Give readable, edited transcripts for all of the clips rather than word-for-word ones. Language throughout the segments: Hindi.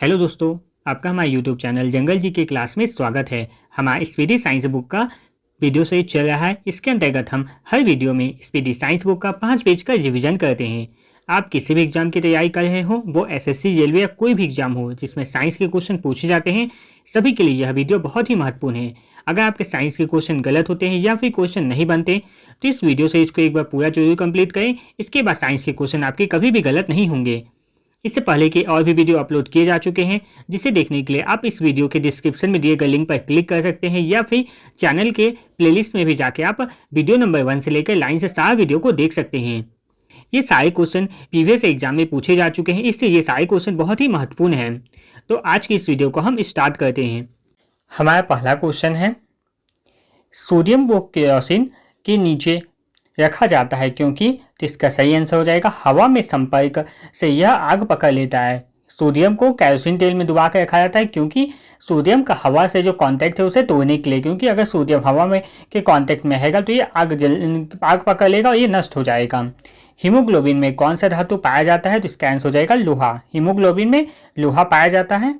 हेलो दोस्तों, आपका हमारे यूट्यूब चैनल जंगल जी के क्लास में स्वागत है। हमारा स्पीडी साइंस बुक का वीडियो सीरीज चल रहा है। इसके अंतर्गत हम हर वीडियो में स्पीडी साइंस बुक का 5 पेज का रिवीजन करते हैं। आप किसी भी एग्जाम की तैयारी कर रहे हो, वो एसएससी, रेलवे या कोई भी एग्जाम हो जिसमें साइंस के क्वेश्चन पूछे जाते हैं, सभी के लिए यह वीडियो बहुत ही महत्वपूर्ण है। अगर आपके साइंस के क्वेश्चन गलत होते हैं या फिर क्वेश्चन नहीं बनते तो इस वीडियो सीरीज को एक बार पूरा जरूर कंप्लीट करें। इसके बाद साइंस के क्वेश्चन आपके कभी भी गलत नहीं होंगे। इससे पहले के और भी वीडियो अपलोड किए जा चुके हैं, जिसे देखने के लिए आप इस वीडियो के डिस्क्रिप्शन में दिए गए लिंक पर क्लिक कर सकते हैं या फिर चैनल के प्लेलिस्ट में भी जाके आप वीडियो नंबर 1 से लेकर लाइन से सारा वीडियो को देख सकते हैं। ये सारे क्वेश्चन प्रीवियस एग्जाम में पूछे जा चुके हैं, इससे ये सारे क्वेश्चन बहुत ही महत्वपूर्ण हैं। तो आज की इस वीडियो को हम स्टार्ट करते हैं। हमारा पहला क्वेश्चन है, सोडियम को केरोसिन के नीचे रखा जाता है क्योंकि, तो इसका सही आंसर हो जाएगा हवा में संपर्क से यह आग पकड़ लेता है। सोडियम को केरोसिन तेल में डुबा कर रखा जाता है क्योंकि सोडियम का हवा से जो कांटेक्ट है उसे तोड़ने के लिए, क्योंकि अगर सोडियम हवा में के कांटेक्ट में रहेगा तो ये आग पकड़ लेगा और ये नष्ट हो जाएगा। हीमोग्लोबिन में कौन सा धातु पाया जाता है, तो इसका आंसर हो जाएगा लोहा। हीमोग्लोबिन में लोहा पाया जाता है।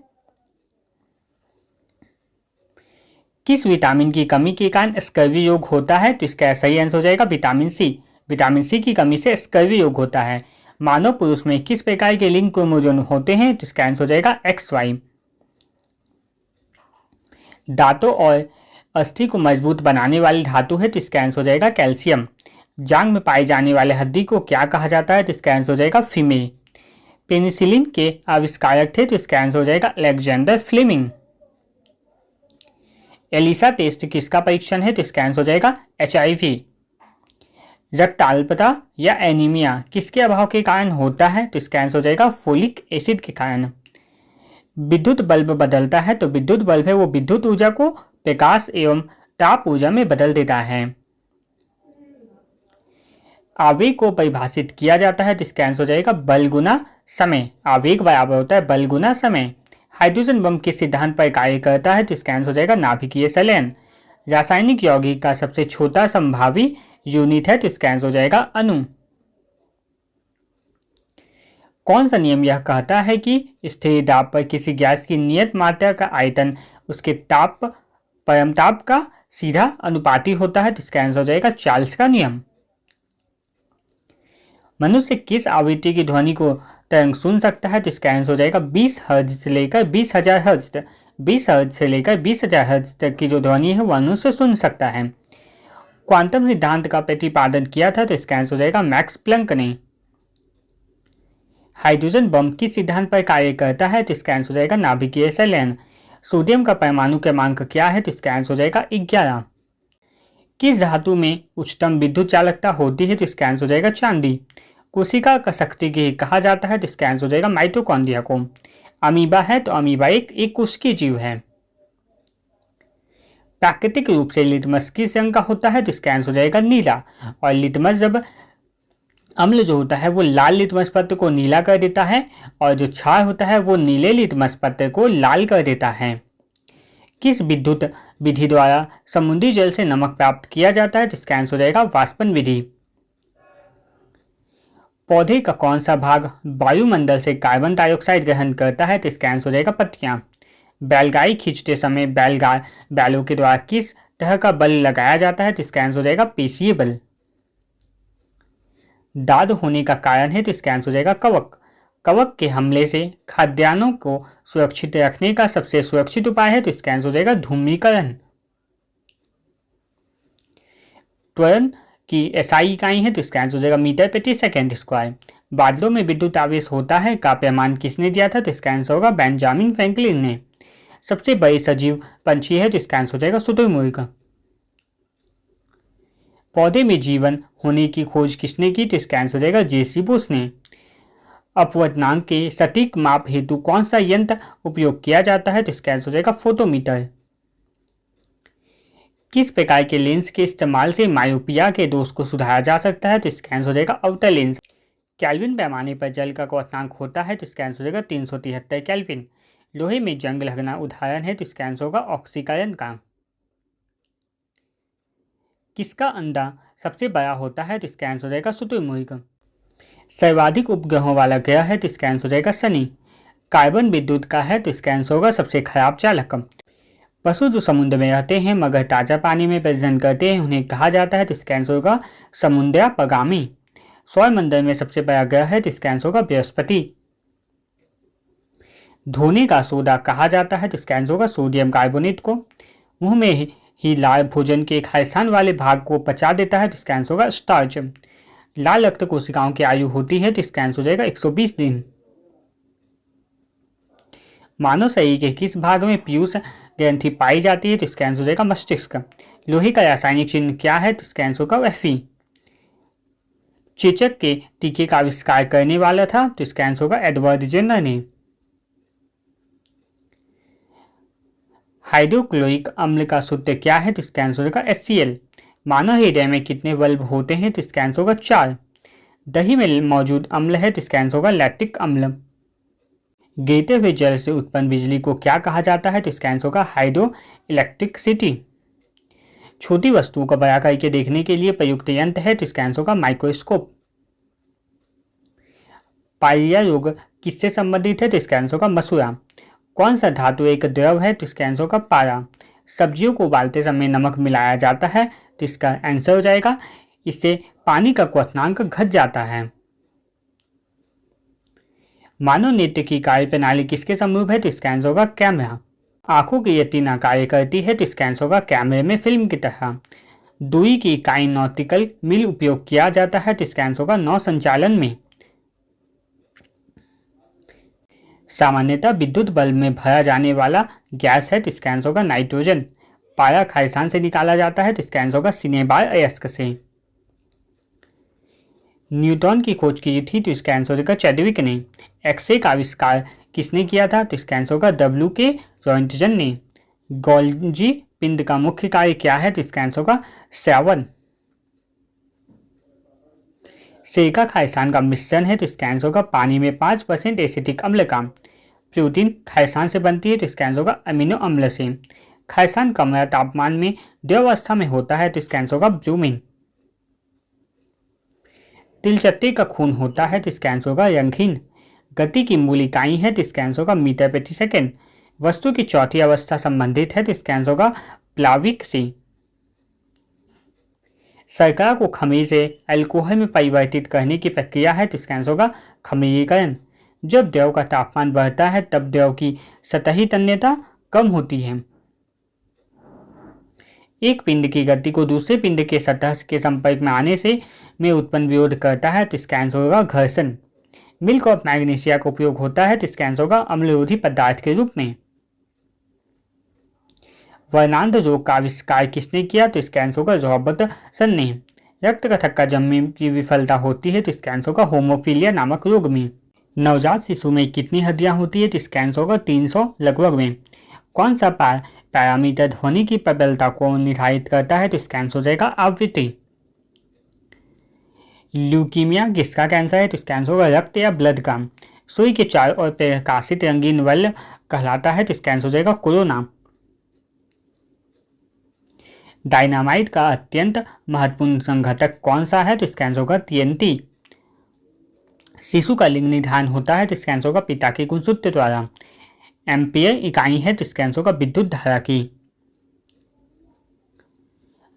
किस विटामिन की कमी के कारण स्कर्वी रोग होता है, तो इसका सही आंसर हो जाएगा विटामिन सी। विटामिन सी की कमी से स्कर्वी रोग होता है। मानव पुरुष में किस प्रकार के लिंग क्रोमोसोम होते हैं, तो इसका आंसर हो जाएगा XY। दांतों और अस्थि को मजबूत बनाने वाली धातु है, तो इसका आंसर हो जाएगा कैल्शियम। जांग में पाई जाने वाले हड्डी को क्या कहा जाता है, तो इसका आंसर हो जाएगा फीमेल। पेनिसिलिन के आविष्कारक थे, तो इसका आंसर हो जाएगा अलेक्जेंडर फ्लेमिंग। एलिसा टेस्ट किसका परीक्षण है, तो इसका आंसर हो जाएगा HIV। रक्ताल्पता या एनीमिया किसके अभाव के कारण होता है, तो इसका आंसर हो जाएगा फोलिक एसिड के कारण। विद्युत बल्ब बदलता है, तो विद्युत बल्ब है वो विद्युत ऊर्जा को प्रकाश एवं ताप ऊर्जा में बदल देता है। आवेग को परिभाषित किया जाता है, तो इसका आंसर हो जाएगा बल गुना समय। आवेग बराबर होता है बल गुना समय। हाइड्रोजन बम किस सिद्धांत पर कार्य करता है, तो इसका आंसर हो जाएगा नाभिकीय संलयन। रासायनिक यौगिक का सबसे छोटा संभावी यूनिट है, तो इसका आंसर हो जाएगा अणु। कौन सा नियम यह कहता है कि स्थिर दाब पर किसी गैस की नियत मात्रा का आयतन उसके ताप परमताप का सीधा अनुपाती होता है, तो इसका आंसर हो जाएगा चार्ल्स का नियम। मनुष्य किस आवृत्ति की ध्वनि को तरंग सुन सकता है, तो इसका आंसर हो जाएगा 20 हर्ट्ज से लेकर 20,000 हर्ट्ज तक। 20 हर्ट्ज से लेकर 20,000 हर्ट्ज तक की जो ध्वनि है वो मनुष्य सुन सकता है। क्वांटम सिद्धांत का प्रतिपादन किया था, तो इसका आंसर हो जाएगा मैक्स प्लैंक ने। हाइड्रोजन बम किस सिद्धांत पर कार्य करता है, तो इसका आंसर हो जाएगा नाभिकीय संलयन। सोडियम का परमाणु क्रमांक क्या है, तो इसका आंसर हो जाएगा 11। किस धातु में उच्चतम विद्युत चालकता होती है, तो इसका आंसर हो जाएगा चांदी। कोशिका का शक्ति गृह कहा जाता है, तो इसका आंसर हो जाएगा माइटोकॉन्ड्रिया को। अमीबा है तो अमीबा एक कोशिकीय जीव है। प्राकृतिक रूप से लिटमस किस रंग का होता है, तो इसका आंसर हो जाएगा नीला। और लिटमस जब अम्ल जो होता है वो लाल लिटमस पत्र को नीला कर देता है और जो क्षार होता है वो नीले लिटमस पत्र को लाल कर देता है। किस विद्युत विधि द्वारा समुद्री जल से नमक प्राप्त किया जाता है, तो इसका आंसर हो जाएगा वाष्पन विधि। पौधे का कौन सा भाग वायुमंडल से कार्बन डाइऑक्साइड ग्रहण करता है, तो इसका आंसर हो जाएगा पत्तियां। बैलगाड़ी खींचते समय बैलों के द्वारा किस तरह का बल लगाया जाता है, तो इसका आंसर हो जाएगा पेशीय बल। दाद होने का कारण है, तो इसका आंसर हो जाएगा कवक। कवक के हमले से खाद्यान्नों को सुरक्षित रखने का सबसे सुरक्षित उपाय है, तो इसका आंसर हो जाएगा धूम्रीकरण। त्वरण की SI इकाई है, तो इसका आंसर हो जाएगा मीटर प्रति सेकेंड स्क्वायर। बादलों में विद्युत आवेश होता है का पैमान किसने दिया था, तो इसका आंसर होगा बेंजामिन फ्रैंकलिन ने। सबसे बड़ी सजीव पंछी है, तो इसका आंसर हो जाएगा शुतुरमुर्ग। पौधे में जीवन होने की खोज किसने की, तो इसका आंसर हो जाएगा JC बोस ने। अपवर्तनांक के सटीक माप हेतु कौन सा यंत्र उपयोग किया जाता है, तो इसका आंसर हो जाएगा फोटोमीटर। किस प्रकार के लेंस के इस्तेमाल से मायोपिया के दोष को सुधारा जा सकता है, तो इसका आंसर हो जाएगा अवतल लेंस। केल्विन पैमाने पर जल का क्वथनांक होता है, तो इसका आंसर हो जाएगा 373 केल्विन। लोहे में जंग लगना उदाहरण है, तो इसका आंसर होगा ऑक्सीकरण का। किसका अंडा सबसे बड़ा होता है, तो इसका आंसर हो जाएगा शुतुरमुर्ग। सर्वाधिक उपग्रहों वाला ग्रह है, तो इसका आंसर हो जाएगा शनि। कार्बन विद्युत का है तो इसका आंसर होगा सबसे खराब चालक। पशु जो समुद्र में रहते हैं मगर ताज़ा पानी में प्रजनन करते हैं उन्हें कहा जाता है तो इसका आंसर होगा समुद्रापगामी। सौरमंडल में सबसे बड़ा ग्रह है तो इसका आंसर होगा बृहस्पति। धोने का सोडा कहा जाता है तो इसका आंसर होगा सोडियम कार्बोनेट को। मुंह में ही लाल भोजन के खालिस्तान वाले भाग को पचा देता है तो इसका आंसर होगा स्टार्च। लाल रक्त कोशिकाओं की आयु होती है तो इसका आंसर हो जाएगा 120 दिन। मानव शरीर के किस भाग में पीयूष ग्रंथि पाई जाती है तो इसका आंसर हो जाएगा मस्तिष्क। लोहे का रासायनिक चिन्ह क्या है तो इसका आंसर होगा Fe। चेचक के टीके का आविष्कार करने वाला था तो इसका आंसर होगा एडवर्ड जेनर ने। हाइड्रोक्लोरिक अम्ल का सूत्र क्या है तो इसका आंसर होगा HCl। मानव हृदय में कितने वल्व होते हैं तो इसका आंसर होगा 4। दही में मौजूद अम्ल है तो इसका आंसर होगा लैक्टिक अम्ल। गिरते हुए जल से उत्पन्न बिजली को क्या कहा जाता है तो इसका आंसर होगा हाइड्रो इलेक्ट्रिसिटी। छोटी वस्तुओं को बड़ा करके देखने के लिए प्रयुक्त यंत्र है तो इसका आंसर होगा माइक्रोस्कोप। पायरिया रोग किससे संबंधित है तो इसका आंसर होगा मसूड़ा। कौन सा धातु एक द्रव है तो इसका आंसर होगा पारा। सब्जियों को उबालते समय नमक मिलाया जाता है तो इसका आंसर हो जाएगा इससे पानी का क्वथनांक घट जाता है। मानव नेत्र की कार्य प्रणाली किसके समरूप है तो इसका आंसर होगा कैमरा। आंखों की रेटिना कार्य करती है तो इसका आंसर होगा कैमरे में फिल्म की तरह। दूरी की इकाई नॉटिकल मील उपयोग किया जाता है तो इसका आंसर होगा नौ संचालन में। सामान्यतः विद्युत बल्ब में भरा जाने वाला गैस है तो इसका आंसर होगा नाइट्रोजन। पारा खालिस्तान से निकाला जाता है तो इसका आंसर होगा सिनेबार अयस्क से। न्यूटन की खोज की थी तो इसका आंसर होगा चैडविक ने। एक्सरे का आविष्कार किसने किया था तो इसका आंसर होगा W.K. रॉन्टजन ने। गोल्जी पिंड का मुख्य कार्य क्या है तो इसका आंसर होगा श्रावण। सिरका खालिस्तान का मिश्रण है तो इसका आंसर होगा पानी में 5% एसिटिक अम्ल का। प्रोटीन खालिस्तान से बनती है तो इसका आंसर होगा अमीनो अम्ल से। खालिस्तान कम तापमान में द्रवावस्था में होता है तो इसका आंसर होगा ब्यूमिन। तिलचट्टे का खून होता है तो इसका आंसर होगा रंगहीन। गति की मूल इकाई है तो इसका आंसर होगा मीटर प्रति सेकेंड। वस्तु की चौथी अवस्था संबंधित है तो इसका आंसर होगा प्लाविक से। शर्करा को खमीर से अल्कोहल में परिवर्तित करने की प्रक्रिया है तो इसका आंसर होगा खमीरीकरण। जब द्रव का तापमान बढ़ता है तब द्रव की सतही तन्यता कम होती है। एक पिंड की गति को दूसरे पिंड के सतह के संपर्क में आने से में उत्पन्न विरोध करता है तो इसका आंसर होगा घर्षण। मिल्क ऑफ मैग्नीशिया का उपयोग होता है तो इसका आंसर होगा अम्लरोधी पदार्थ के रूप में। वर्णांध रोग का आविष्कार किसने किया तो इसका आंसर होगा रॉबर्टसन ने। रक्त कथक्का जमने की विफलता होती है तो इसका आंसर होगा होमोफीलिया नामक रोग में। नवजात शिशु में कितनी हड्डियां होती है तो इसका आंसर होगा 300 लगभग में। कौन सा पैरामीटर ध्वनि की प्रबलता को निर्धारित करता है तो इसका आंसर हो जाएगा आवृत्ति। ल्यूकीमिया किसका कैंसर है तो इसका आंसर होगा रक्त या ब्लड का। सुई के चारों ओर प्रकाशित रंगीन वलय कहलाता है तो इसका आंसर हो जाएगा कोरोना। डायनामाइट का अत्यंत महत्वपूर्ण संघटक कौन सा है तो इसका आंसर होगा TNT। शिशु का लिंग निर्धारण होता है तो इसका आंसर होगा पिता के गुणसूत्र द्वारा। एम्पियर इकाई है तो इसका आंसर होगा विद्युत धारा की।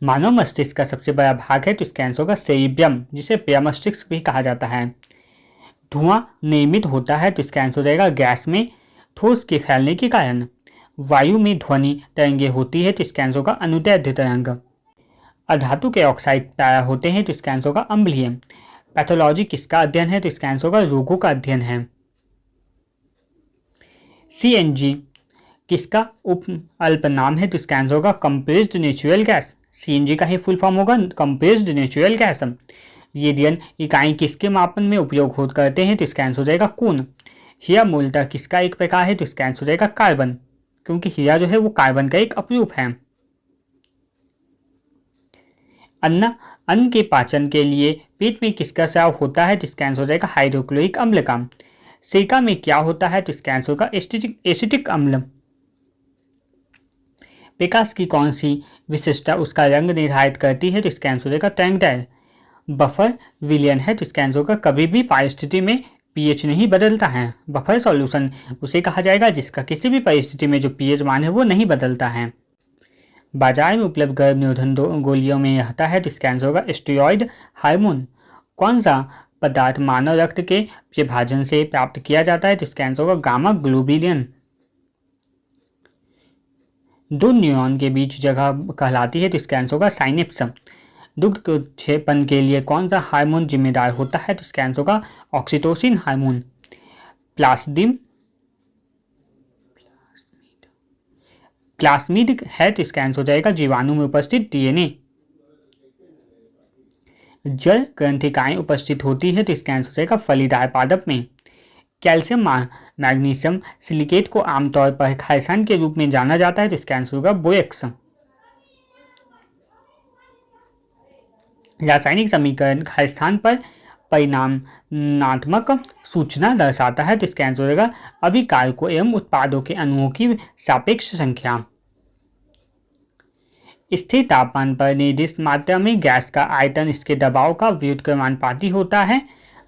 मानव मस्तिष्क का सबसे बड़ा भाग है तो इसका आंसर होगा सेरिब्रम जिसे प्रियमस्तिष्क भी कहा जाता है। धुआं निर्मित होता है तो इसका आंसर हो जाएगा गैस में ठोस के फैलने के कारण। वायु में ध्वनि तरंगे होती है तो इसका आंसर होगा अनुदैर्ध्य तरंग। अधातु के ऑक्साइड पैरा होते हैं तो इसका आंसर होगा अम्लीय। पैथोलॉजी किसका अध्ययन है तो इसका आंसर होगा रोगों का अध्ययन है। CNG किसका उप अल्प नाम है तो इसका आंसर होगा कंप्रेस्ड नेचुरल गैस। CNG का ही फुल फॉर्म होगा कंप्रेस्ड नेचुरल गैस। रेडियन इकाई किसके मापन में उपयोग करते हैं तो इसका आंसर हो जाएगा कून। हीरा मूलतः किसका एक प्रकार है तो इसका आंसर हो जाएगा कार्बन, क्योंकि हीरा जो है वो कार्बन का एक अपरूप है। अन्न के पाचन के लिए पेट में किसका स्राव होता है तो इसका आंसर हो जाएगा हाइड्रोक्लोरिक अम्ल का। सिरका में क्या होता है तो इसका आंसर होगा एसिटिक अम्ल। प्रकाश की कौन सी विशेषता उसका रंग निर्धारित करती है तो इसका आंसर होगा ट्रायंगुलर। बफर विलियन है तो इसका आंसर होगा कभी भी पारिस्थिति में पीएच नहीं बदलता है। बफर सॉल्यूशन उसे कहा जाएगा जिसका किसी भी परिस्थिति में जो पीएच मान है वो नहीं बदलता है। बाजार में उपलब्ध गर्भ निरोधन गोलियों में आता है तो इसका आंसर होगा स्टेरॉइड हार्मोन। कौन सा पदार्थ मानव रक्त के विभाजन से प्राप्त किया जाता है तो इसका आंसर होगा गामा ग्लोबुलिन। दो न्यूरॉन के बीच जगह कहलाती है तो इसका आंसर होगा साइनेप्स। दुग्ध के उत्क्षेपण के लिए कौन सा हार्मोन जिम्मेदार होता है तो इसका आंसर होगा ऑक्सीटोसिन हार्मोन। प्लास्मिड है तो इसका आंसर हो जाएगा जीवाणु में उपस्थित डीएनए। जल ग्रंथिकाएं उपस्थित होती है तो इसका आंसर हो जाएगा फलीदार पादप में। कैल्शियम मैग्नीशियम सिलिकेट को आमतौर पर खारसान के रूप में जाना जाता है तो इसका आंसर होगा बोरेक्स। रासायनिक समीकरण खारस्थान पर परिमाणात्मक सूचना दर्शाता है तो इसका आंसर हो जाएगा अभिकारकों एवं उत्पादों के अणुओं की सापेक्ष संख्या। स्थिर तापमान पर निर्दिष्ट मात्रा में गैस का आयतन इसके दबाव का व्युत्क्रमानुपाती होता है।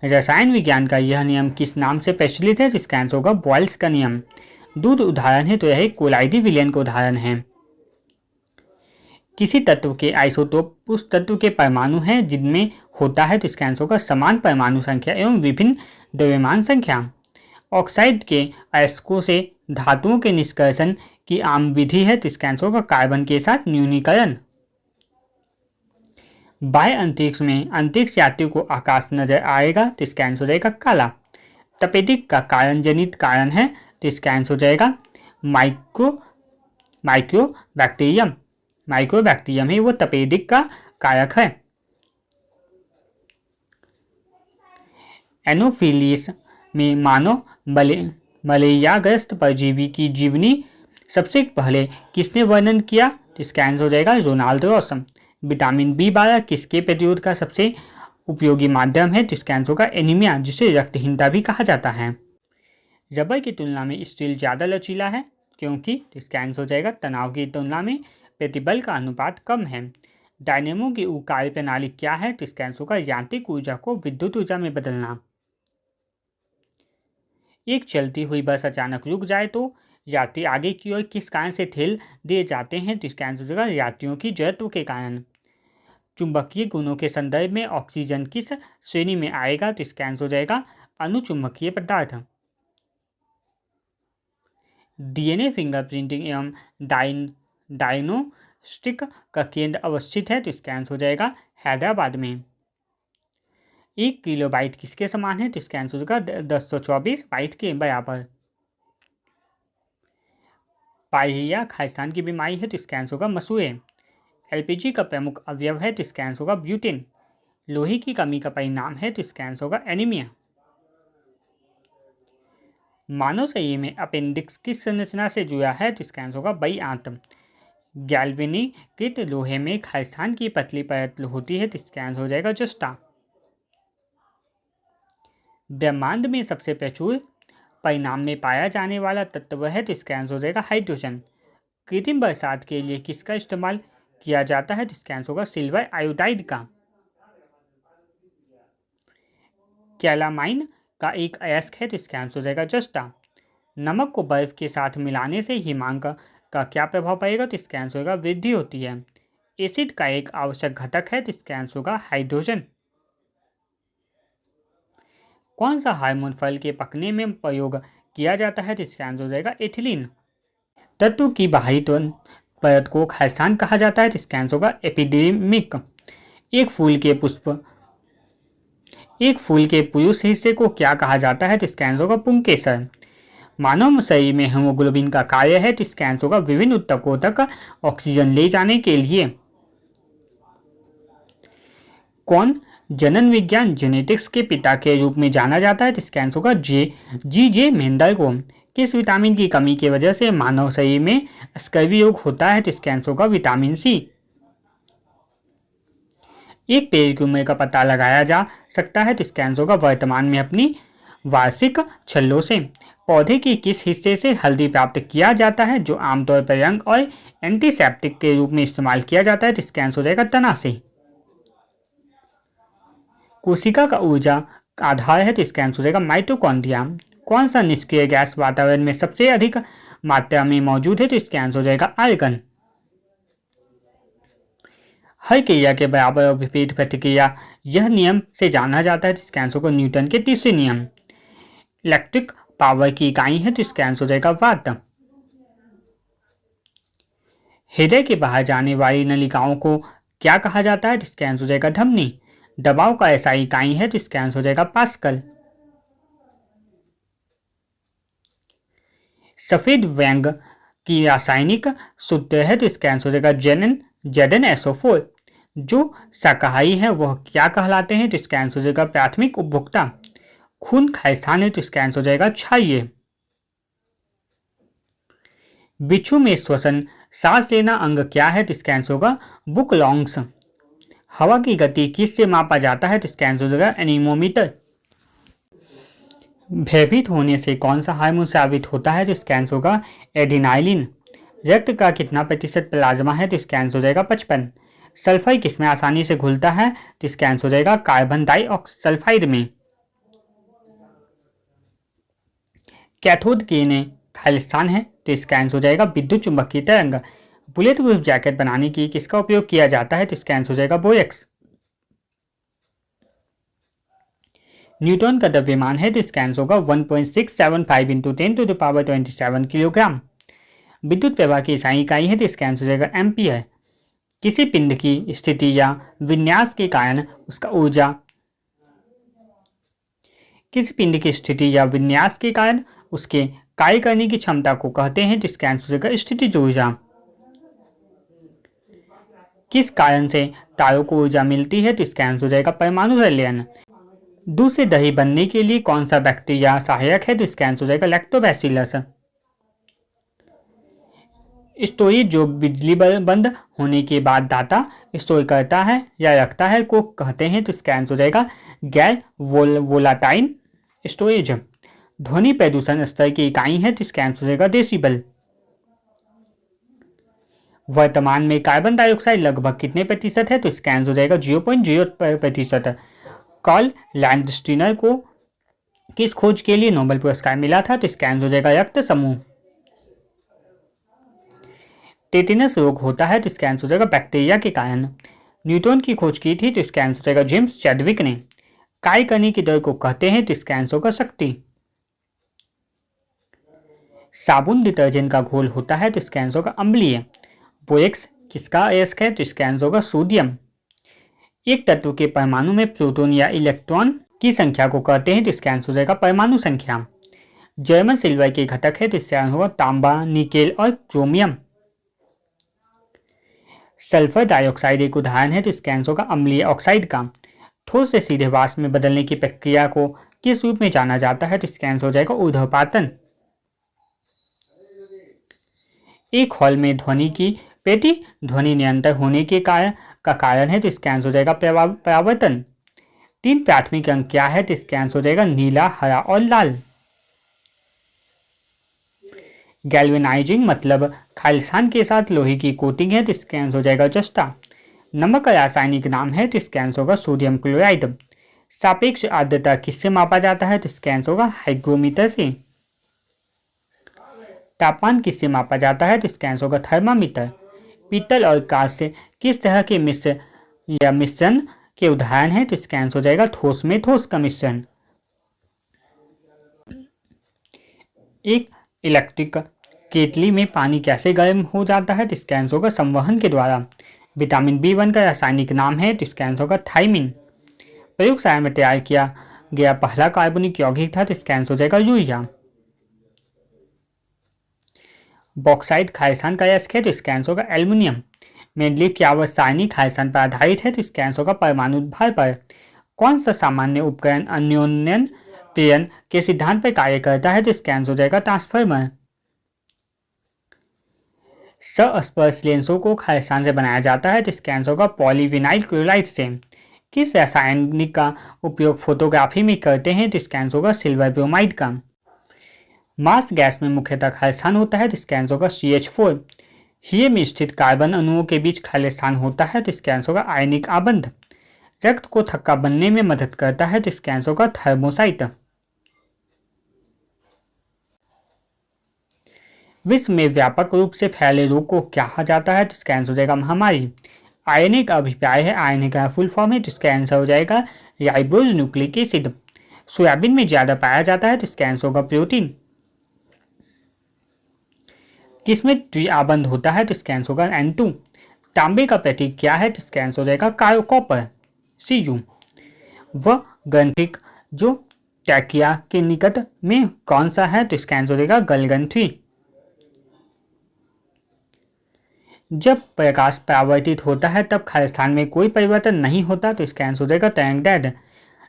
रसायन विज्ञान का यह नियम किस नाम से प्रचलित है तो इसका आंसर होगा बॉयल्स का नियम। दूध उदाहरण है तो यह कोलाइडी विलयन का उदाहरण है। किसी तत्व के आइसोटोप उस तत्व के परमाणु हैं जिनमें होता है तो इसका आंसर होगा समान परमाणु संख्या एवं विभिन्न द्रव्यमान संख्या। ऑक्साइड के अयस्कों से धातुओं के निष्कर्षण की आम विधि है तो इसका आंसर होगा कार्बन के साथ न्यूनीकरण। बाह्य अंतरिक्ष में अंतरिक्ष यात्रियों को आकाश नजर आएगा तो इसका आंसर हो जाएगा काला। तपेदिक का कारण जनित कारण है तो इसका आंसर हो जाएगा माइक्रोबैक्टीरियम ही वो तपेदिक का कारक है। एनोफिलीस में मानव मलेरियाग्रस्त परजीवी की जीवनी सबसे पहले किसने वर्णन किया तो इसका आंसर हो जाएगा रोनाल्ड रॉस। विटामिन B12 किसके प्रतिरोध का सबसे उपयोगी माध्यम है तो इसका आंसर होगा एनीमिया जिसे रक्तहीनता भी कहा जाता है। रबर की तुलना में स्टील ज़्यादा लचीला है क्योंकि इसका आंसर हो जाएगा तनाव की तुलना में प्रतिबल का अनुपात कम है। डायनेमो की कार्य प्रणाली क्या है तो इसका आंसर होगा यांत्रिक ऊर्जा को विद्युत ऊर्जा में बदलना। एक चलती हुई बस अचानक रुक जाए तो यात्री आगे की ओर किस कारण से ठेल दिए जाते हैं तो इसका आंसर हो जाएगा यात्रियों की जड़त्व के कारण। चुंबकीय गुणों के संदर्भ में ऑक्सीजन किस श्रेणी में आएगा तो इसका आंसर हो जाएगा अनुचुंबकीय पदार्थ। डीएनए फिंगरप्रिंटिंग एवं डायग्नोस्टिक का केंद्र अवस्थित है तो इसका आंसर हो जाएगा हैदराबाद में। 1 किलोबाइट किसके समान है तो इसका आंसर होगा 1024 बाइट के बराबर। पायरिया खालिस्तान की बीमारी है तो इसका आंसर होगा मसूड़े। एलपीजी का प्रमुख अवयव है तो इसका आंसर होगा ब्यूटेन। लोहे की कमी का परिणाम है तो इसका आंसर होगा एनीमिया। मानव शरीर में अपेंडिक्स किस संरचना से जुड़ा है तो इसका आंसर होगा बई आंत। गैल्वेनीकृत लोहे में खालिस्तान की पतली परत होती है तो इसका आंसर हो जाएगा जस्टा। ब्रह्मांड में सबसे प्रचुर परिणाम में पाया जाने वाला तत्व है तो इसका आंसर हो जाएगा हाइड्रोजन। कृत्रिम बरसात के लिए किसका इस्तेमाल किया जाता है तो इसका आंसर होगा सिल्वर आयोडाइड का। कैलामाइन का एक अयस्क है तो इसका आंसर हो जाएगा जस्टा। नमक को बर्फ के साथ मिलाने से हिमांक का क्या प्रभाव पड़ेगा तो इसका आंसर होगा वृद्धि होती है। एसिड का एक आवश्यक घटक है तो इसका आंसर होगा हाइड्रोजन। कौन सा हार्मोन फल के पकने में प्रयोग किया जाता है तो इसका आंसर हो जाएगा एथिलीन। तत्व की बाहरी परत को खालिस्तान कहा जाता है तो इसका आंसर होगा एपिडर्मिक। एक फूल के पुरुष हिस्से को क्या कहा जाता है तो इसका आंसर होगा पुंकेसर। मानव शरीर में हीमोग्लोबिन का कार्य है तो इसका आंसर होगा विभिन्न ऊतकों तक ऑक्सीजन ले जाने के लिए। कौन जनन विज्ञान जेनेटिक्स के पिता के रूप में जाना जाता है तो इसका आंसर होगा जे मेंडल को। किस विटामिन की कमी की वजह से मानव शरीर में स्कर्वी रोग होता है तो इसका आंसर होगा विटामिन सी। एक पेड़ की उम्र का पता लगाया जा सकता है तो इसका आंसर होगा वर्तमान में अपनी वार्षिक छल्लों से। पौधे के किस हिस्से से हल्दी प्राप्त किया जाता है जो आमतौर पर रंग और एंटीसेप्टिक के रूप में इस्तेमाल किया जाता है तो इसका आंसर हो जाएगा तना से। कोशिका का ऊर्जा आधार है तो इसका आंसर हो जाएगा माइटोकॉन्ड्रिया। कौन सा निष्क्रिय गैस वातावरण में सबसे अधिक मात्रा में मौजूद है तो इसका आंसर हो जाएगा आर्गन। हर क्रिया के बराबर और विपरीत प्रतिक्रिया यह नियम से जाना जाता है तो इसका आंसर को न्यूटन के तीसरे नियम। इलेक्ट्रिक पावर की इकाई है तो इसका आंसर हो जाएगा वाट। हृदय के बाहर जाने वाली नलिकाओं को क्या कहा जाता है तो इसका आंसर हो जाएगा धमनी। दबाव का एसआई इकाई है तो इसका आंसर हो जाएगा पास्कल। सफेद व्यंग की रासायनिक सूत्र है तो इसका आंसर हो जाएगा ZnSO4। जो शाकाहारी है वह क्या कहलाते हैं तो इसका आंसर हो जाएगा प्राथमिक उपभोक्ता। खून का स्थान है तो इसका आंसर हो जाएगा क्षारीय। बिच्छू में श्वसन सांस लेना अंग क्या है तो इसका आंसर होगा बुक लॉन्ग्स। हवा की गति किससे मापा जाता है तो इसका आंसर हो जाएगा एनीमोमीटर। भयभीत होने से कौन सा हार्मोन स्रावित होता है तो इसका आंसर होगा एड्रेनालिन। रक्त का कितना प्रतिशत प्लाज्मा है तो इसका आंसर हो जाएगा 55। सल्फर किसमें आसानी से घुलता है तो इसका आंसर हो जाएगा कार्बन डाइऑक्साइड में। कैथोड किरणें खालिस्तान है तो इसका आंसर हो जाएगा विद्युत चुंबकीय तरंग। बुलेट प्रूफ जैकेट बनाने की किसका उपयोग किया जाता है तो इसका आंसर हो जाएगा बोरेक्स। न्यूटन का द्रव्यमान है तो इसका आंसर होगा 1.675 × 10⁻27 किलोग्राम। विद्युत प्रवाह की SI इकाई है तो इसका आंसर हो जाएगा एम्पियर। किसी पिंड की स्थिति या विन्यास के कारण उसका ऊर्जा किसी पिंड की स्थिति या विन्यास के कारण उसके कार्य करने की क्षमता को कहते हैं तो इसका आंसर हो जाएगा स्थितिज ऊर्जा। किस कारण से तारों को ऊर्जा मिलती है तो इसका आंसर हो जाएगा परमाणु संलयन। दूध से दही बनने के लिए कौन सा बैक्टीरिया सहायक है तो इसका आंसर हो जाएगा लैक्टोबैसिलस। स्टोरेज जो बिजली बंद होने के बाद डाटा स्टोर करता है या रखता है को कहते हैं तो इसका आंसर हो जाएगा गैर वोलाटाइल स्टोरेज। ध्वनि प्रदूषण स्तर की इकाई है तो इसका आंसर हो जाएगा डेसिबल। वर्तमान में कार्बन डाइऑक्साइड लगभग कितने प्रतिशत है तो इसका आंसर हो जाएगा 0.0%। कार्ल लैंडस्टीनर को किस खोज के लिए नोबेल पुरस्कार मिला था तो इसका आंसर हो जाएगा रक्त समूह। टेटेनस रोग होता है तो इसका आंसर हो जाएगा बैक्टीरिया के कारण। न्यूटन की खोज की थी तो इसका आंसर हो जाएगा जेम्स चैडविक ने। कार्य करने की दर को कहते हैं तो इसका आंसर होगा शक्ति। साबुन डिटर्जेंट का घोल होता है तो इसका आंसर होगा अम्लीय। बोरेक्स किसका अयस्क है तो इसका आंसर होगा सोडियम। एक तत्व के परमाणु में प्रोटॉन या इलेक्ट्रॉन की संख्या को कहते हैं तो इसका आंसर हो जाएगा परमाणु संख्या। जर्मन सिल्वर के घटक है तो इसका आंसर होगा तांबा, निकेल और क्रोमियम। सल्फर डाइऑक्साइड एक उदाहरण है तो इसका आंसर होगा अम्लीय ऑक्साइड का। ठोस से सीधे वाष्प में बदलने की प्रक्रिया को किस रूप में जाना जाता है तो इसका आंसर हो जाएगा ऊर्ध्वपातन। एक हॉल में ध्वनि की पेटी ध्वनि निरंतर होने के कारण है तो इसका आंसर हो जाएगा परावर्तन। 3 प्राथमिक रंग क्या है तो इसका आंसर हो जाएगा नीला, हरा और लाल। गैल्वेनाइजिंग मतलब खालिस्तान के साथ लोहे की कोटिंग है तो इसका आंसर हो जाएगा जस्ता। नमक का रासायनिक नाम है तो इसका आंसर होगा सोडियम क्लोराइड। सापेक्ष आर्द्रता किससे मापा जाता है तो इसका आंसर होगा हाइग्रोमीटर से। तापमान किससे मापा जाता है तो इसका आंसर होगा थर्मामीटर। पीतल और कांस्य किस तरह के मिश्रण के उदाहरण है तो इसका आंसर हो जाएगा ठोस में ठोस का मिश्रण। एक इलेक्ट्रिक केतली में पानी कैसे गर्म हो जाता है तो इसका आंसर होगा संवहन के द्वारा। विटामिन B1 का रासायनिक नाम है तो इसका आंसर होगा थायमिन। प्रयोगशाला में तैयार किया गया पहला कार्बनिक यौगिक था तो इसका आंसर हो जाएगा यूरिया। बॉक्साइट खालिस्तान का अयस्क है तो इसका आंसर होगा एल्युमिनियम। मेंडलीव की रासायनिक खालिस्तान पर आधारित है तो इसका आंसर होगा परमाणु भार पर। कौन सा सामान्य उपकरण अन्योन्यन प्रेरण के सिद्धांत पर कार्य करता है तो इसका आंसर हो जाएगा ट्रांसफार्मर। स्पर्श लेंसों को खालिस्तान से बनाया जाता है तो इसका आंसर होगा पॉलीविनाइल क्लोराइड से। किस रासायनिक का उपयोग फोटोग्राफी में करते हैं तो इसका आंसर होगा सिल्वर ब्रोमाइड का। मार्स गैस में मुख्यतः खालिस्तान होता है तो इसका आंसर होगा CH4। हीरे में स्थित कार्बन अणुओं के बीच खालिस्तान होता है तो इसका आंसर होगा आयनिक आबंध। रक्त को थक्का बनने में मदद करता है तो इसका आंसर होगा थर्मोसाइट। विश्व में व्यापक रूप से फैले रोग को क्या कहा जाता है तो इसका आंसर हो जाएगा महामारी। आयनिक अभिप्राय है, आयनिक का फुल फॉर्म है तो इसका आंसर हो जाएगा राइबोज न्यूक्लिक एसिड। सोयाबीन में ज्यादा पाया जाता है तो इसका आंसर होगा प्रोटीन। किसमें द्विआबंध होता है तो इसका आंसर होगा N2। तांबे का प्रतीक क्या है तो इसका आंसर हो जाएगा कॉपर Cu। वह ग्रंथिक जो टैकिया के निकट में कौन सा है तो इसका आंसर हो जाएगा गलग्रंथि। जब प्रकाश परावर्तित होता है तब खालिस्तान में कोई परिवर्तन नहीं होता तो इसका आंसर हो जाएगा तरंगदैर्घ्य।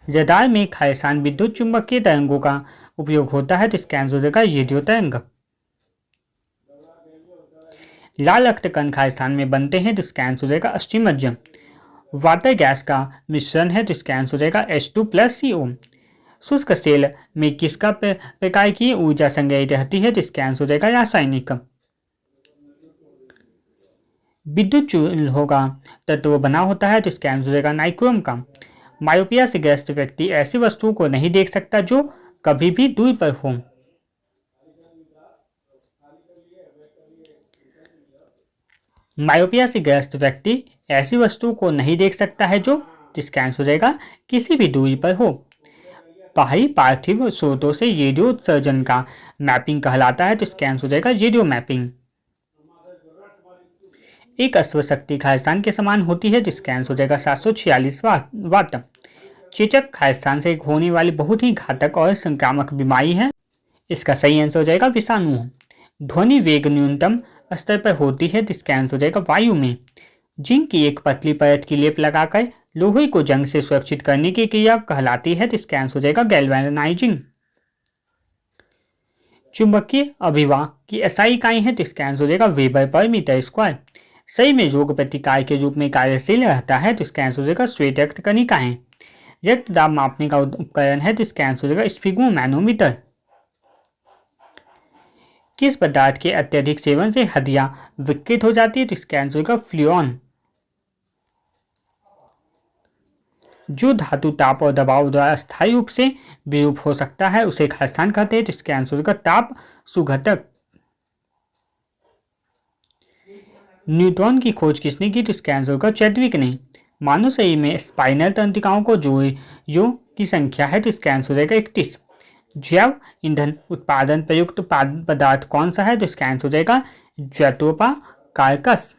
रडार में खालिस्तान विद्युत चुंबकीय तरंगों का उपयोग होता है तो इसका आंसर हो जाएगा रेडियो तरंग। लाल रक्त कण खालिस्तान में बनते हैं तो इसका आंसर हो जाएगा अष्टमज्ज। वाटर गैस का मिश्रण है तो इसका आंसर हो जाएगा H2+CO। शुष्क सेल में किसका प्रकार की ऊर्जा संग्रहित रहती है तो इसका आंसर हो जाएगा रासायनिक। विद्युत चूल्हों का तत्व बना होता है तो इसका आंसर हो जाएगा नाइक्रोम का। मायोपिया से ग्रस्त व्यक्ति ऐसी वस्तुओं को नहीं देख सकता जो कभी भी दूर पर हो। मायोपिया से ग्रस्त व्यक्ति ऐसी वस्तुओं को नहीं देख सकता है जो, जिसका आंसर हो जाएगा किसी भी दूरी पर हो। बाहरी पार्थिव स्रोतों से रेडियो उत्सर्जन का मैपिंग कहलाता है तो इसका आंसर हो जाएगा रेडियो मैपिंग। एक अश्व शक्ति खालिस्तान के समान होती है जिसका आंसर हो जाएगा 746 वाट। चेचक खालिस्तान से होने वाली बहुत ही घातक और संक्रामक बीमारी है, इसका सही आंसर हो जाएगा विषाणु। ध्वनि वेग न्यूनतम स्तर पर होती है जिसका आंसर हो जाएगा वायु में। जिंक की एक पतली परत की लेप लगाकर लोहे को जंग से सुरक्षित करने की क्रिया कहलाती है जिसका आंसर हो जाएगा गैल्वेनाइजिंग। चुंबकीय अभिवाह की एसआई इकाई है जिसका आंसर हो जाएगा वेबर पर मीटर स्क्वायर। शरीर में रोग प्रतिकार के रूप में कार्यशील रहता है तो इसका आंसर हो जाएगा श्वेत रक्त कणिकाएं। रक्त दाब मापने का उपकरण है तो इसका आंसर हो जाएगा स्फिगोमैनोमीटर। किस पदार्थ के अत्यधिक सेवन से हड्डियां विकृत हो जाती है तो इसका आंसर होगा फ्लूऑन। जो धातु ताप और दबाव द्वारा स्थायी रूप से विरूप हो सकता है उसे खालिस्तान कहते हैं तो इसका आंसर होगा ताप सुघटक। न्यूट्रॉन की खोज किसने की तो इसका आंसर होगा चैडविक ने। मानव शरीर में स्पाइनल तंत्रिकाओं को जोड़ों की संख्या है तो इसका आंसर हो जाएगा 31। जैव ईंधन उत्पादन प्रयुक्त पदार्थ कौन सा है तो इसका आंसर हो जाएगा जैतोपा कार्कस।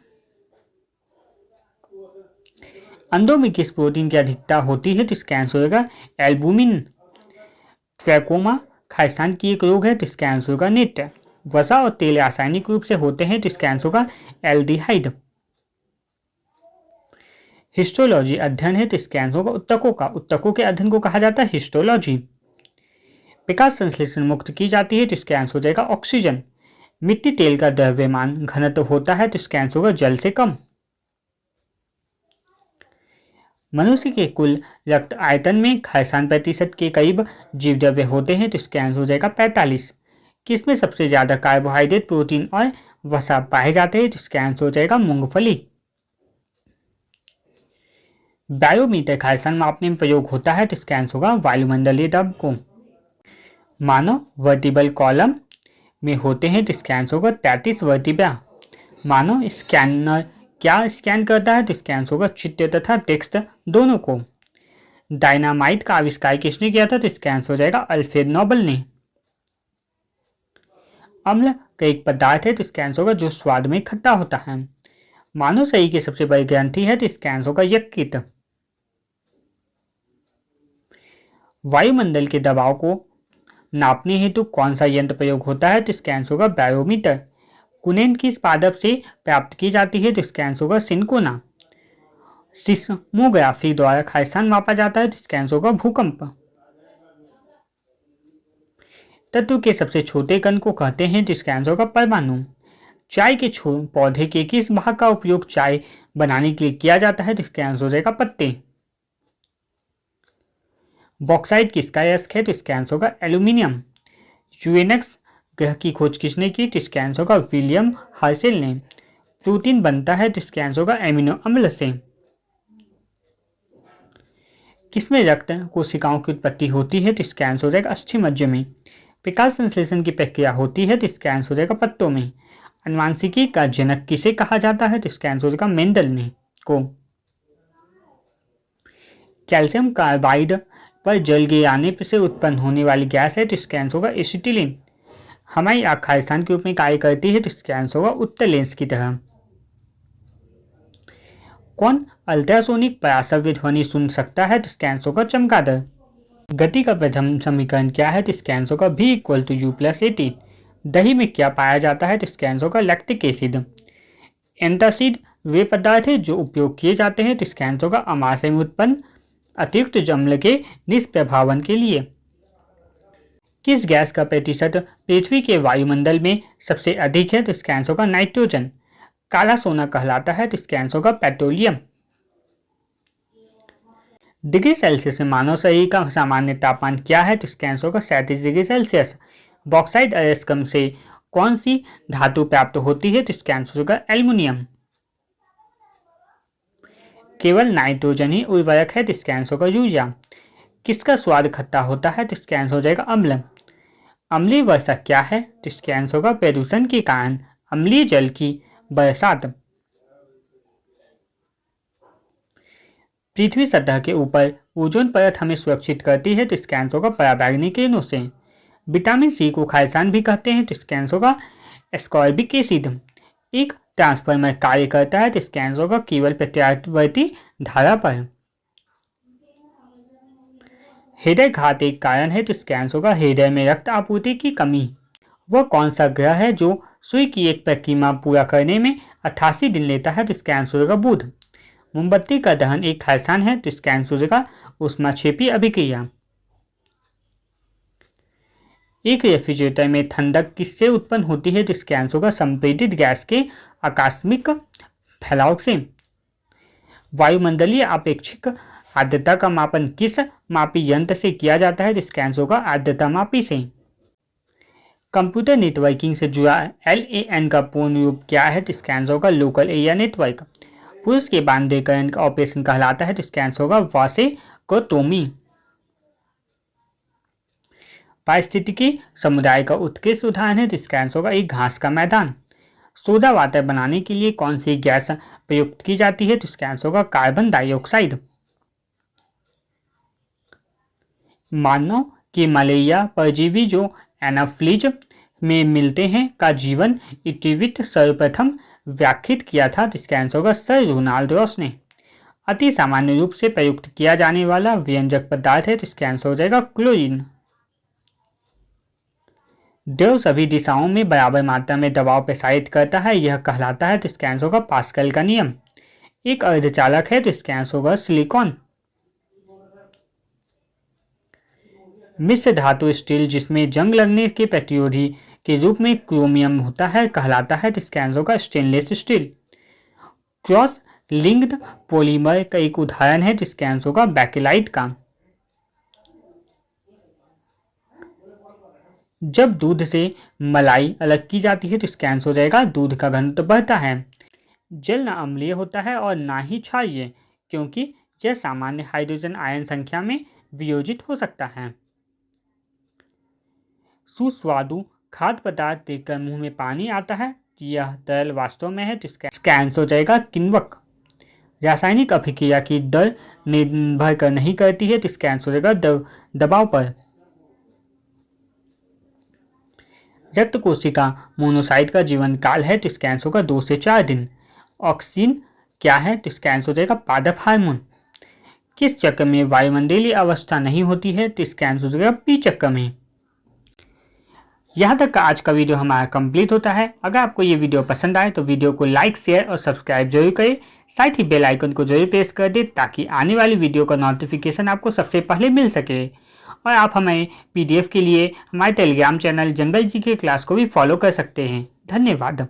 अंडों में किस प्रोटीन की अधिकता होती है तो इसका आंसर होगा एल्बुमिन। ट्रैकोमा खालिस्तान की एक रोग है तो इसका आंसर होगा नेट। वसा और तेल रासायनिक रूप से होते हैं तो इसका आंसर होगा एल्डिहाइड। हिस्टोलॉजी अध्ययन है तो इसका आंसर होगा उत्तकों का। उत्तकों के अध्ययन को कहा जाता है हिस्टोलॉजी। प्रकाश संश्लेषण मुक्त की जाती है तो इसका आंसर हो जाएगा ऑक्सीजन। मिट्टी तेल का द्रव्यमान घनत्व होता है तो इसका आंसर होगा जल से कम। मनुष्य के कुल रक्त आयतन में खालिस्तान प्रतिशत के करीब जीवद्रव्य होते हैं तो इसका आंसर हो जाएगा 45। किसमें सबसे ज्यादा कार्बोहाइड्रेट प्रोटीन और वसा पाए जाते हैं जिसका आंसर हो जाएगा मूंगफली। बायोमीटर खालिस्तान मापने में प्रयोग होता है तो इसका आंसर होगा वायुमंडलीय दबाव को। मानव वर्टिबल कॉलम में होते हैं तो इसका आंसर होगा 33 वर्टिब्रा। मानव स्कैनर क्या स्कैन करता है तो इसका आंसर होगा चित्र तथा टेक्स्ट दोनों को। डायनामाइट का आविष्कार किसने किया था तो इसका आंसर हो जाएगा अल्फ्रेड नोबल ने। अम्ल का एक पदार्थ है तो इसका आंसर होगा जो स्वाद में खट्टा होता है। मानव शरीर की सबसे बड़ी ग्रंथि है तो इसका आंसर होगा यकृत। वायुमंडल के दबाव को नापने हेतु कौन सा यंत्र प्रयोग होता है तो इसका आंसर होगा बैरोमीटर। कुनेन किस पादप से प्राप्त की जाती है तो इसका आंसर होगा सिनकोना। सिस्मोग्राफी द्वारा खालिस्तान मापा जाता है तो इसका आंसर होगा भूकंप। तत्व के सबसे छोटे कण को कहते हैं तो इसका आंसर होगा परमाणु। चाय के पौधे के किस भाग का उपयोग चाय बनाने के लिए किया जाता है तो इसका आंसर हो जाएगा पत्ते। बॉक्साइट किसका अयस्क है तो इसका आंसर होगा एल्यूमिनियम। यूरेनस ग्रह की खोज किसने की तो इसका आंसर होगा विलियम हर्शेल ने। प्रोटीन बनता है तो इसका आंसर होगा एमिनो अम्ल से। किसमें रक्त कोशिकाओं की उत्पत्ति होती है? तो इसका आंसर हो जाएगा अस्थि मज्जे में। प्रकाश संश्लेषण की प्रक्रिया होती है? तो इसका आंसर हो जाएगा पत्तों में। अनुवांशिकी का जनक किसे कहा जाता है? तो इसका आंसर हो जाएगा मेंडल ने को। कैल्शियम कार्बाइड पर जल गिराने से उत्पन्न होने वाली गैस है? तो इसका आंसर होगा एसिटिलीन। हमारी आँख खालिस्तान के रूप में कार्य करती है? तो इसका आंसर होगा उत्तर लेंस की तरह। कौन अल्ट्रासोनिक पराश्रव्य ध्वनि सुन सकता है? तो इसका आंसर होगा चमगादड़। गति का प्रथम समीकरण क्या है? तो इसका आंसर होगा V = U+18। दही में क्या पाया जाता है? तो इसका आंसर होगा लैक्टिक एसिड। एंटासिड वे पदार्थ है जो उपयोग किए जाते हैं? तो इसका आंसर होगा अमाशय में उत्पन्न अतिरिक्त अम्ल के निष्प्रभावन के लिए। किस गैस का प्रतिशत पृथ्वी के वायुमंडल में सबसे अधिक है? तो इसका आंसर होगा नाइट्रोजन। काला सोना कहलाता है? तो इसका आंसर होगा पेट्रोलियम। डिग्री सेल्सियस में मानव शरीर का सामान्य तापमान क्या है? तो इसका आंसर होगा 37 डिग्री सेल्सियस। बॉक्साइट अयस्क से कौन सी धातु प्राप्त होती है? तो इसका आंसर होगा एल्युमिनियम। केवल नाइट्रोजन ही उर्वरक है? तो इसका आंसर होगा यूरिया। किसका स्वाद खट्टा होता है? तो इसका आंसर हो जाएगा अम्ल। अम्लीय वर्षा क्या है? तो इसका आंसर होगा प्रदूषण के कारण अम्लीय जल की बरसात। पृथ्वी सतह के ऊपर ओजोन परत हमें सुरक्षित करती है? तो इसका आंसर होगा पराबैंगनी किरणों से। विटामिन सी को खालिस्तान भी कहते हैं? तो इसका आंसर होगा एस्कॉर्बिक एसिड। एक ट्रांसफार्मर कार्य करता है? तो इसका आंसर होगा केवल प्रत्यावर्ती धारा पर। हृदयघात एक कारण है? तो इसका आंसर होगा हृदय में रक्त आपूर्ति की कमी। वह कौन सा ग्रह है जो सूर्य की एक परिक्रमा पूरा करने में 88 दिन लेता है? तो इसका आंसर होगा बुध। मोमबत्ती का दहन एक खालिस्तान है? तो इसका आंसर होगा ऊष्माक्षेपी अभिक्रिया। एक रेफ्रिजरेटर में ठंडक किससे उत्पन्न होती है? तो इसका आंसर होगा संपीड़ित गैस के आकस्मिक फैलाव से। वायुमंडलीय आपेक्षिक आर्द्रता का मापन किस मापी यंत्र से किया जाता है? तो इसका आंसर होगा आर्द्रता मापी से। कंप्यूटर नेटवर्किंग से जुड़ा LAN का पूर्ण रूप क्या है? तो इसका आंसर होगा लोकल एरिया नेटवर्क। पुरुष के बांधेकरण का ऑपरेशन कहलाता है? तो इसका आंसर होगा वासेकोटोमी। पारिस्थितिकी समुदाय का उत्कृष्ट उदाहरण है? तो इसका आंसर होगा एक घास का मैदान। सोडा वाटर बनाने के लिए कौन सी गैस प्रयुक्त की जाती है? तो इसका आंसर होगा कार्बन डाइऑक्साइड। मानव के मलेरिया परजीवी जो एनाफ्लीज में मिलते हैं का जीवन इटिविट सर्वप्रथम व्याख्यात किया था? तो इसका आंसर होगा सर रोनाल्ड रॉस ने। अति सामान्य रूप से प्रयुक्त किया जाने वाला व्यंजक पदार्थ है? तो इसका आंसर हो जाएगा क्लोरीन। द्रव सभी दिशाओं में बराबर मात्रा में दबाव प्रसारित करता है, यह कहलाता है? तो इसका आंसर होगा पास्कल का नियम। एक अर्धचालक है? तो इसका आंसर होगा सिलिकॉन। मिश्र धातु स्टील जिसमें जंग लगने के प्रतिरोधी के रूप में क्रोमियम होता है कहलाता है? तो इसका आंसर होगा stainless steel. Cross linked polymer का एक उदाहरण है? जिसका आंसर होगा बैकेलाइट का। जब दूध से मलाई अलग की जाती है? तो इसका आंसर हो जाएगा दूध का घनत्व बढ़ता है। जल ना अम्लीय होता है और ना ही क्षारीय, क्योंकि यह सामान्य हाइड्रोजन आयन संख्या में वियोजित हो सकता है। सुस्वादु खाद्य पदार्थ देखकर मुंह में पानी आता है, यह तरल वास्तव में है? तो इसका आंसर हो जाएगा किण्वक। रासायनिक अभिक्रिया की दर निर्भर कर नहीं करती है? तो इसका आंसर हो जाएगा दबाव पर। रक्त कोशिका मोनोसाइट का जीवन काल है? तो इसका आंसर होगा 2 से 4 दिन। ऑक्सीजन क्या है? तो इसका आंसर हो जाएगा पादप हार्मोन। किस चक्र में वायुमंडलीय अवस्था नहीं होती है? तो इसका आंसर हो जाएगा पी चक्र में। यहाँ तक का आज का वीडियो हमारा कंप्लीट होता है। अगर आपको ये वीडियो पसंद आए तो वीडियो को लाइक, शेयर और सब्सक्राइब जरूर करें। साथ ही बेल आइकन को जरूर प्रेस कर दें ताकि आने वाली वीडियो का नोटिफिकेशन आपको सबसे पहले मिल सके। और आप हमें PDF के लिए हमारे टेलीग्राम चैनल जंगल जी के क्लास को भी फॉलो कर सकते हैं। धन्यवाद।